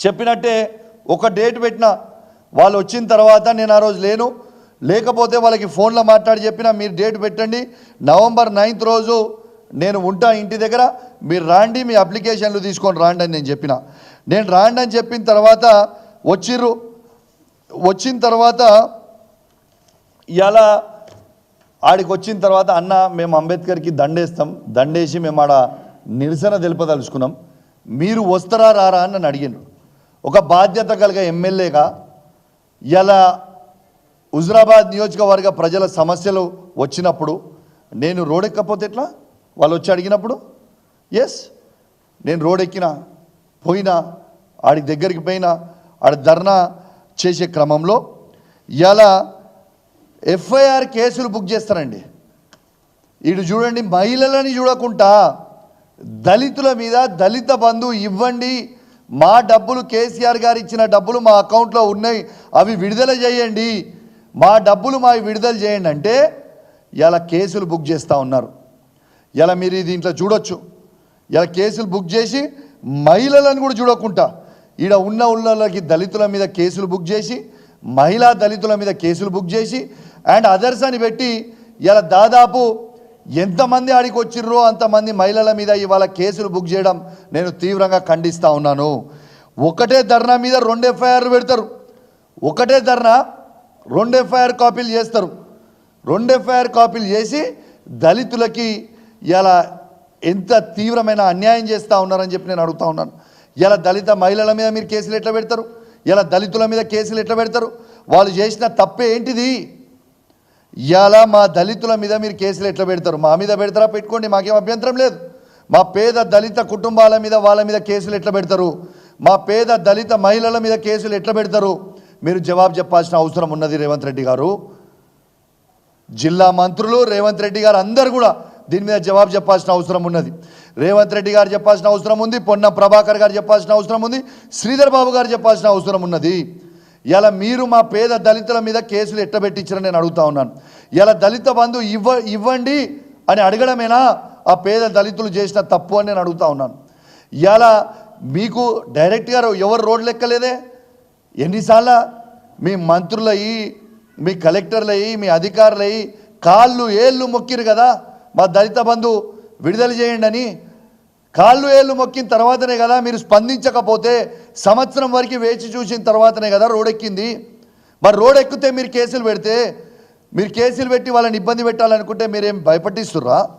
చెప్పినట్టే ఒక డేట్ పెట్టినా వాళ్ళు వచ్చిన తర్వాత నేను ఆ రోజు లేను, లేకపోతే వాళ్ళకి ఫోన్లో మాట్లాడి చెప్పిన మీరు డేట్ పెట్టండి, నవంబర్ 9th రోజు నేను ఉంటా ఇంటి దగ్గర, మీరు రాండి, మీ అప్లికేషన్లు తీసుకొని రాండి అని నేను చెప్పిన. నేను రాండి అని చెప్పిన తర్వాత వచ్చిర్రు. వచ్చిన తర్వాత ఇలా ఆడికి వచ్చిన తర్వాత అన్న మేము అంబేద్కర్కి దండేస్తాం, దండేసి మేము ఆడ నిరసన తెలుపదలుచుకున్నాం, మీరు వస్తారా రారా అని నన్ను అడిగినారు. ఒక బాధ్యత కలిగే ఎమ్మెల్యేగా ఇలా హుజురాబాద్ నియోజకవర్గ ప్రజల సమస్యలు వచ్చినప్పుడు నేను రోడెక్కపోతే ఎట్లా? వాళ్ళు వచ్చి అడిగినప్పుడు ఎస్ నేను రోడెక్కిన, పోయినా, ఆడి దగ్గరికి పోయినా, ఆడ ధర్నా చేసే క్రమంలో ఇలా ఎఫ్ఐఆర్ కేసులు బుక్ చేస్తారండి. ఇటు చూడండి, మహిళలని చూడకుండా దళితుల మీద దళిత బంధు ఇవ్వండి, మా డబ్బులు కేసీఆర్ గారు ఇచ్చిన డబ్బులు మా అకౌంట్లో ఉన్నాయి, అవి విడుదల చేయండి, మా డబ్బులు మావి విడుదల చేయండి అంటే ఇలా కేసులు బుక్ చేస్తూ ఉన్నారు. ఇలా మీరు దీంట్లో చూడొచ్చు, ఇలా కేసులు బుక్ చేసి మహిళలను కూడా చూడకుండా ఈడ ఉన్న ఊళ్ళకి దళితుల మీద కేసులు బుక్ చేసి, మహిళా దళితుల మీద కేసులు బుక్ చేసి అండ్ అదర్స్ అని పెట్టి ఇలా దాదాపు ఎంతమంది ఆడికి వచ్చిర్రో అంతమంది మహిళల మీద ఇవాళ కేసులు బుక్ చేయడం నేను తీవ్రంగా ఖండిస్తూ ఉన్నాను. ఒకటే ధర్నా మీద 2 ఎఫ్ఐఆర్లు పెడతారు, ఒకటే ధర్నా 2 ఎఫ్ఐఆర్ కాపీలు చేస్తారు. 2 ఎఫ్ఐఆర్ కాపీలు చేసి దళితులకి ఇలా ఎంత తీవ్రమైన అన్యాయం చేస్తూ ఉన్నారని చెప్పి నేను అడుగుతూ ఉన్నాను. ఇలా దళిత మహిళల మీద మీరు కేసులు ఎట్లా పెడతారు? ఇలా దళితుల మీద కేసులు ఎట్లా పెడతారు? వాళ్ళు చేసిన తప్పే ఏంటిది? ఇలా మా దళితుల మీద మీరు కేసులు ఎట్లా పెడతారు? మా మీద పెడతారా, పెట్టుకోండి, మాకేం అభ్యంతరం లేదు. మా పేద దళిత కుటుంబాల మీద వాళ్ళ మీద కేసులు ఎట్లా పెడతారు? మా పేద దళిత మహిళల మీద కేసులు ఎట్లా పెడతారు? మీరు జవాబు చెప్పాల్సిన అవసరం ఉన్నది రేవంత్ రెడ్డి గారు. జిల్లా మంత్రులు, రేవంత్ రెడ్డి గారు అందరు కూడా దీని మీద జవాబు చెప్పాల్సిన అవసరం ఉన్నది. రేవంత్ రెడ్డి గారు చెప్పాల్సిన అవసరం ఉంది, పొన్నం ప్రభాకర్ గారు చెప్పాల్సిన అవసరం ఉంది, శ్రీధర్ బాబు గారు చెప్పాల్సిన అవసరం ఉన్నది. ఇలా మీరు మా పేద దళితుల మీద కేసులు ఎట్టబెట్టించారని నేను అడుగుతా ఉన్నాను. ఇలా దళిత బంధు ఇవ్వండి అని అడగడమేనా ఆ పేద దళితులు చేసిన తప్పు అని నేను అడుగుతా ఉన్నాను. ఇలా మీకు డైరెక్ట్గా ఎవరు రోడ్లు ఎక్కలేదే? ఎన్నిసార్లు మీ మంత్రులయ్యి, మీ కలెక్టర్లయ్యి, మీ అధికారులయ్యి కాళ్ళు ఏళ్ళు మొక్కిరు కదా మా దళిత బంధు విడుదల చేయండి అని. కాళ్ళు ఏళ్ళు మొక్కిన తర్వాతనే కదా మీరు స్పందించకపోతే సంవత్సరం వరకు వేచి చూసిన తర్వాతనే కదా రోడెక్కింది. మరి రోడెక్కితే మీరు కేసులు పెడితే, మీరు కేసులు పెట్టి వాళ్ళని ఇబ్బంది పెట్టాలనుకుంటే మీరేం భయపట్టిస్తుర్రా?